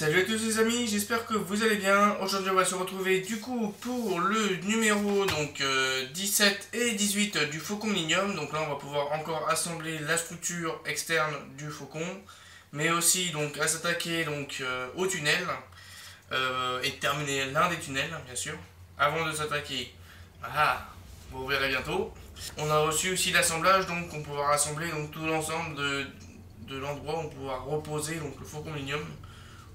Salut à tous les amis, j'espère que vous allez bien. Aujourd'hui on va se retrouver du coup pour le numéro 17 et 18 du Faucon Millennium. Donc là on va pouvoir encore assembler la structure externe du Faucon, mais aussi donc à s'attaquer au tunnel et terminer l'un des tunnels bien sûr. Avant de s'attaquer, vous verrez bientôt. On a reçu aussi l'assemblage, donc on pourra assembler donc tout l'ensemble de l'endroit où on pourra reposer donc le Faucon Millennium.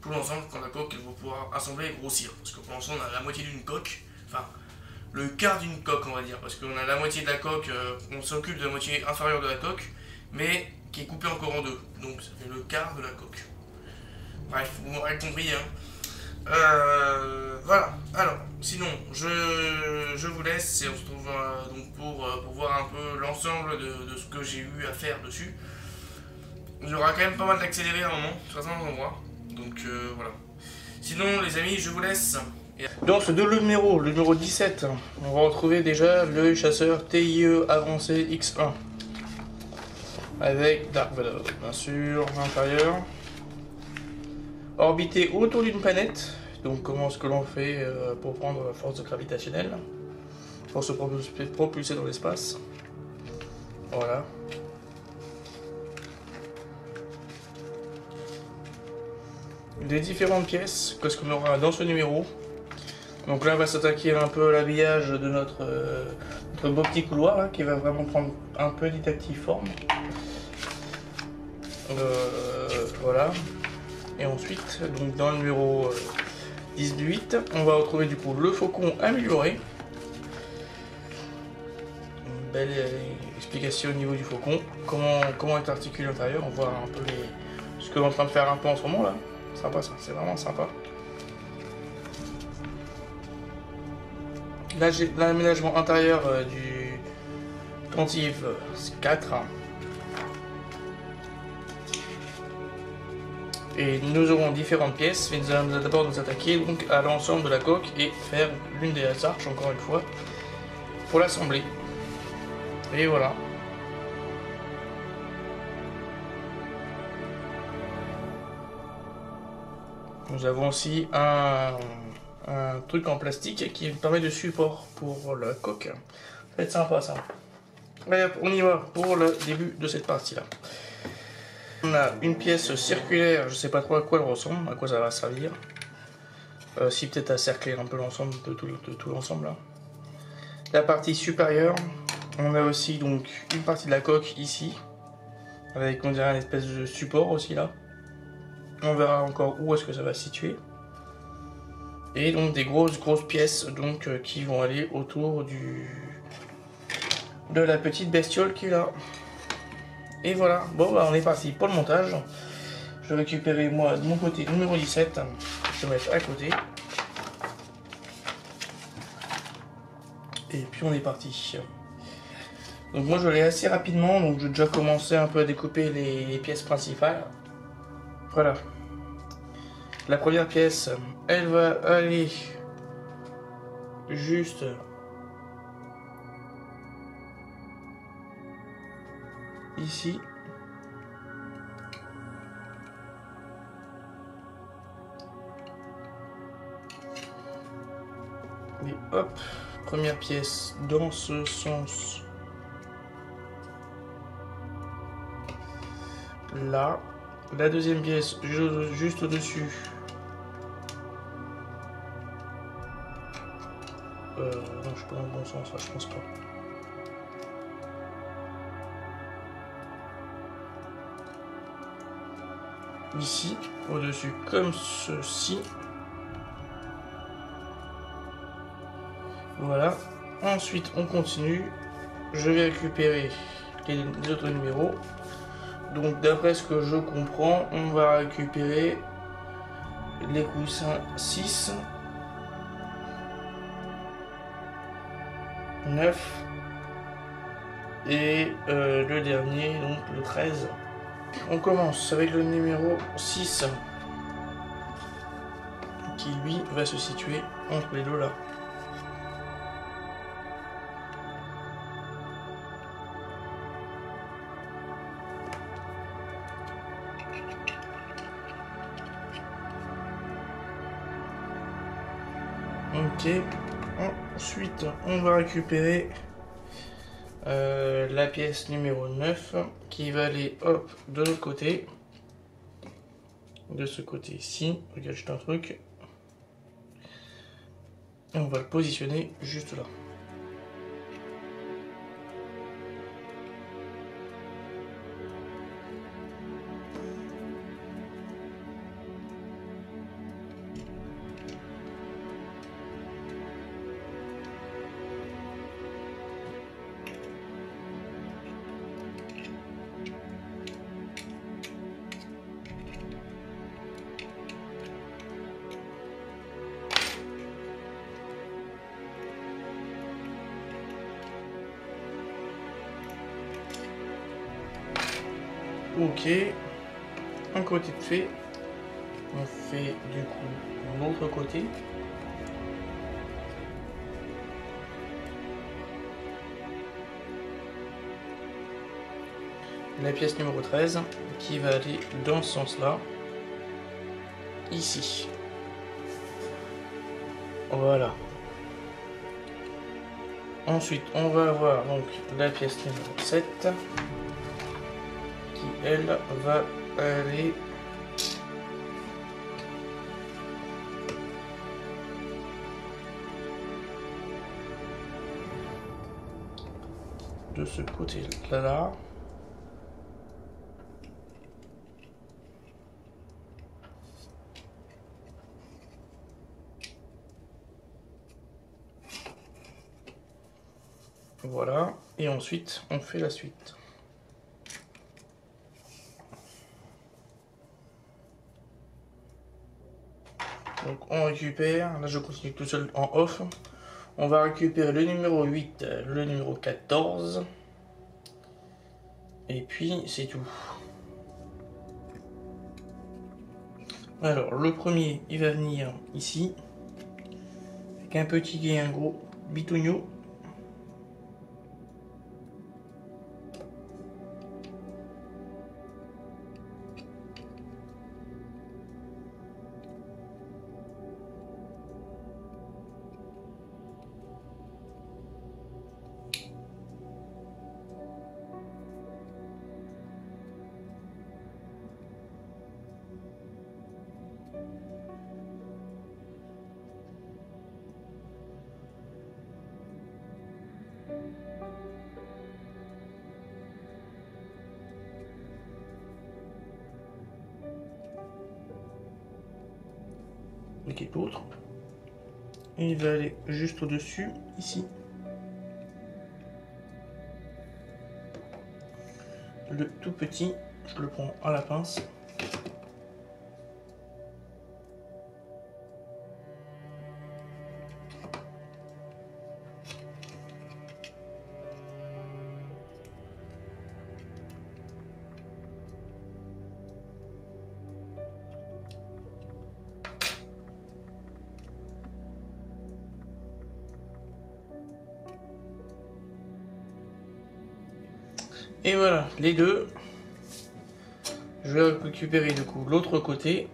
Tout l'ensemble quand la coque elle va pouvoir assembler et grossir. Parce que pour l'instant on a la moitié d'une coque, enfin le quart d'une coque on va dire, parce qu'on a la moitié de la coque, on s'occupe de la moitié inférieure de la coque, mais qui est coupée encore en deux. Donc ça fait le quart de la coque. Bref, vous m'aurez compris hein. Voilà, alors sinon je vous laisse et on se retrouve pour voir un peu l'ensemble de ce que j'ai eu à faire dessus. Il y aura quand même pas mal d'accélérés à un moment, sur certains endroits. Donc voilà. Sinon les amis, je vous laisse. Dans ce numéro, le numéro 17, on va retrouver déjà le chasseur TIE avancé X1. Avec Dark Vador, bien sûr, à l'intérieur. Orbité autour d'une planète. Donc comment est-ce que l'on fait pour prendre la force gravitationnelle. Pour se propulser dans l'espace. Voilà. Les différentes pièces que ce qu'on aura dans ce numéro. Donc là on va s'attaquer un peu à l'habillage de notre beau petit couloir là, qui va vraiment prendre un petit à petit forme. Voilà. Et ensuite, donc dans le numéro 18, on va retrouver du coup le Faucon amélioré. Une belle explication au niveau du Faucon. Comment est articulé l'intérieur. On voit un peu ce que l'on est en train de faire un peu en ce moment là. Sympa ça, c'est vraiment sympa. Là j'ai l'aménagement intérieur du Tantive 4. Et nous aurons différentes pièces, mais nous allons d'abord nous attaquer donc à l'ensemble de la coque et faire l'une des arches encore une fois pour l'assembler. Et voilà. Nous avons aussi un truc en plastique qui permet de support pour la coque. Ça va être sympa ça. Allez hop, on y va pour le début de cette partie là. On a une pièce circulaire, je sais pas trop à quoi elle ressemble, à quoi ça va servir. Si peut-être à cercler un peu l'ensemble de tout l'ensemble là. La partie supérieure, on a aussi donc une partie de la coque ici, avec on dirait une espèce de support aussi là. On verra encore où est-ce que ça va se situer. Et donc des grosses pièces donc qui vont aller autour de la petite bestiole qui est là. Et voilà, bon bah on est parti pour le montage. Je vais récupérer moi de mon côté le numéro 17. Je vais mettre à côté. Et puis on est parti. Donc moi je l'ai assez rapidement, donc j'ai déjà commencé un peu à découper les pièces principales. Voilà. La première pièce, elle va aller juste ici. Et hop, première pièce dans ce sens. Là. La deuxième pièce juste au-dessus. Non, je suis pas dans le bon sens, là, je pense pas. Ici, au-dessus, comme ceci. Voilà. Ensuite, on continue. Je vais récupérer les autres numéros. Donc, d'après ce que je comprends, on va récupérer les coussins 6, 9 et le dernier, donc le 13. On commence avec le numéro 6 qui lui va se situer entre les deux là. Ok. Ensuite, on va récupérer la pièce numéro 9 qui va aller hop de l'autre côté. De ce côté ici. Regarde juste un truc. Et on va le positionner juste là. Ok, un côté de fait, on fait du coup l'autre côté. La pièce numéro 13 qui va aller dans ce sens là, ici. Voilà. Ensuite on va avoir donc la pièce numéro 7 qui elle va aller de ce côté là. Voilà, et ensuite on fait la suite. Donc on récupère, là je continue tout seul en off. On va récupérer le numéro 8, le numéro 14. Et puis c'est tout. Alors le premier il va venir ici. Avec un petit et un gros bitougno. Ok, l'autre. Et il va aller juste au-dessus, ici. Le tout petit, je le prends à la pince. Et voilà, les deux. Je vais récupérer du coup l'autre côté.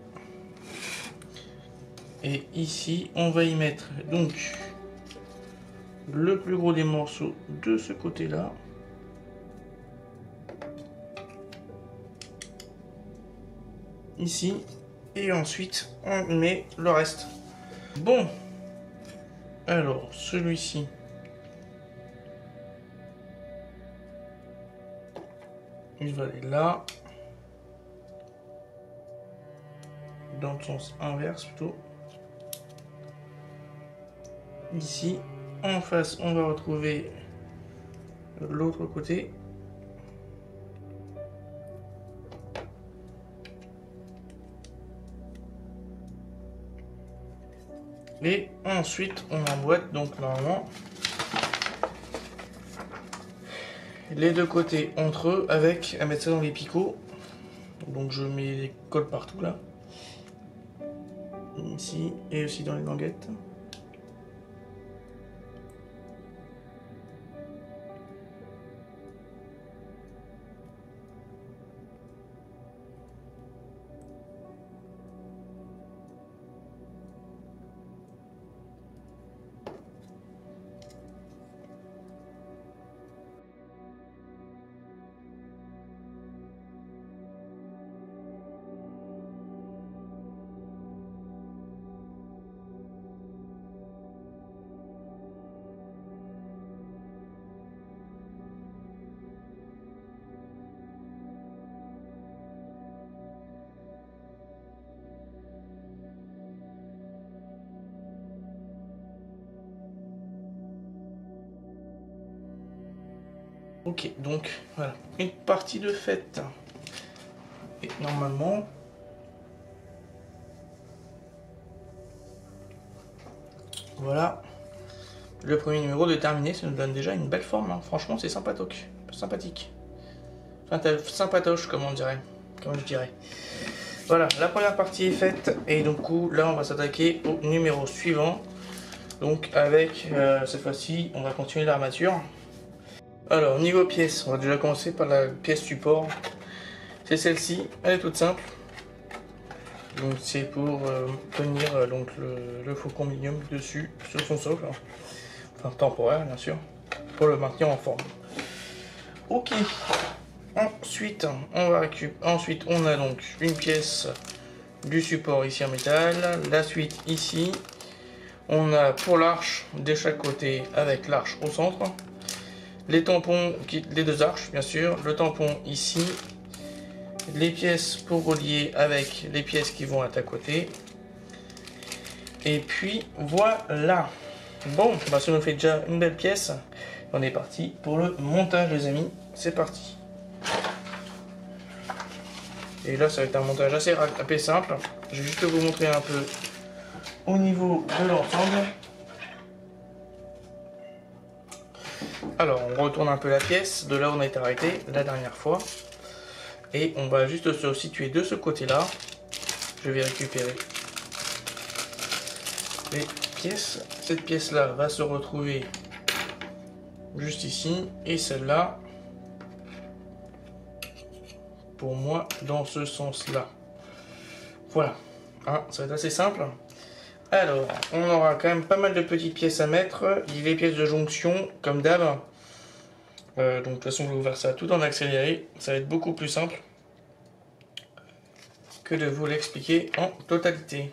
Et ici, on va y mettre donc le plus gros des morceaux de ce côté-là. Ici. Et ensuite, on met le reste. Bon. Alors, celui-ci. Il va aller là. Dans le sens inverse plutôt. Ici. En face, on va retrouver l'autre côté. Et ensuite, on emboîte donc normalement les deux côtés entre eux avec à mettre ça dans les picots. Donc je mets les cols partout là. Ici et aussi dans les languettes. Ok, donc voilà, une partie de faite. Et normalement, voilà, le premier numéro de terminé, ça nous donne déjà une belle forme, hein. Franchement c'est sympatoche, sympathique. Enfin, sympatoche comme on dirait, comme je dirais. Voilà, la première partie est faite, et donc là on va s'attaquer au numéro suivant. Donc avec, cette fois-ci, on va continuer l'armature. Alors, niveau pièce, on va déjà commencer par la pièce support. C'est celle-ci, elle est toute simple. Donc c'est pour tenir donc le faucon Millennium dessus, sur son socle. Enfin temporaire bien sûr, pour le maintenir en forme. Ok. Ensuite, on a donc une pièce du support ici en métal. La suite ici. On a pour l'arche de chaque côté avec l'arche au centre. Les tampons, les deux arches bien sûr. Le tampon ici. Les pièces pour relier avec les pièces qui vont être à côté. Et puis voilà. Bon, bah ça nous fait déjà une belle pièce. On est parti pour le montage les amis. C'est parti. Et là ça va être un montage assez simple. Je vais juste vous montrer un peu au niveau de l'ensemble. Alors on retourne un peu la pièce de là où on a été arrêté la dernière fois. Et on va juste se situer de ce côté là. Je vais récupérer les pièces. Cette pièce là va se retrouver juste ici. Et celle-là pour moi dans ce sens là. Voilà, hein, ça va être assez simple. Alors on aura quand même pas mal de petites pièces à mettre. Il y a les pièces de jonction comme d'hab. Donc de toute façon je vais vous faire ça tout en accéléré. Ça va être beaucoup plus simple que de vous l'expliquer en totalité.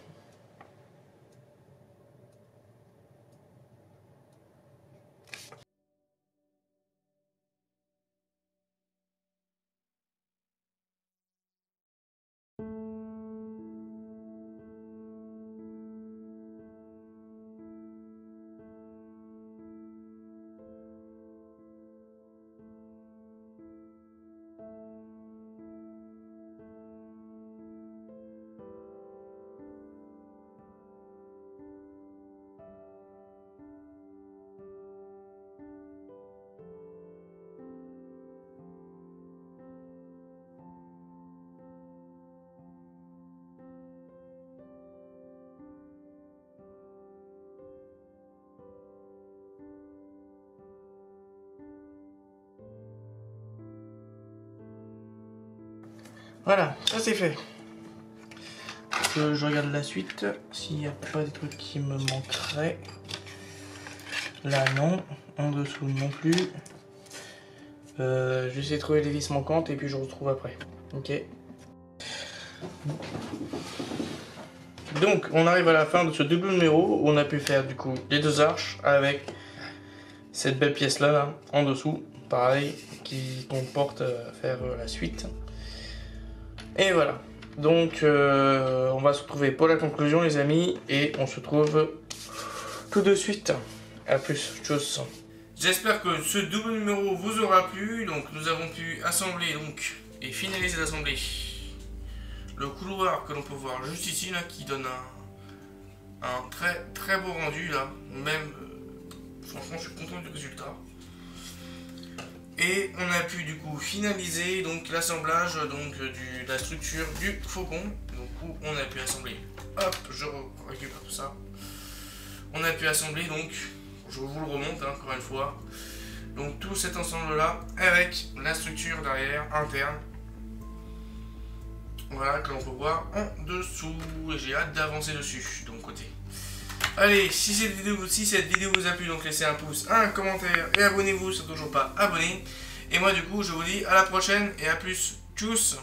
Voilà, ça c'est fait. Je regarde la suite, s'il n'y a pas des trucs qui me manqueraient. Là non, en dessous non plus. Je vais essayer de trouver les vis manquantes et puis je retrouve après. Ok. Donc on arrive à la fin de ce double numéro où on a pu faire du coup les deux arches avec cette belle pièce là, en dessous. Pareil, qui comporte à faire la suite. Et voilà. Donc on va se retrouver pour la conclusion les amis et on se retrouve tout de suite. A plus, tchuss. J'espère que ce double numéro vous aura plu. Donc nous avons pu assembler donc et finaliser l'assembler le couloir que l'on peut voir juste ici là, qui donne un très beau rendu là. Même franchement je suis content du résultat. Et on a pu du coup finaliser donc l'assemblage donc de la structure du faucon. Donc où on a pu assembler. Hop, je récupère tout ça. On a pu assembler donc, je vous le remonte hein, encore une fois. Donc tout cet ensemble là avec la structure derrière interne. Voilà que l'on peut voir en dessous. Et j'ai hâte d'avancer dessus de mon côté. Allez, si cette vidéo vous a plu, donc laissez un pouce, un commentaire et abonnez-vous si vous n'êtes toujours pas abonné. Et moi du coup je vous dis à la prochaine et à plus. Tchuss.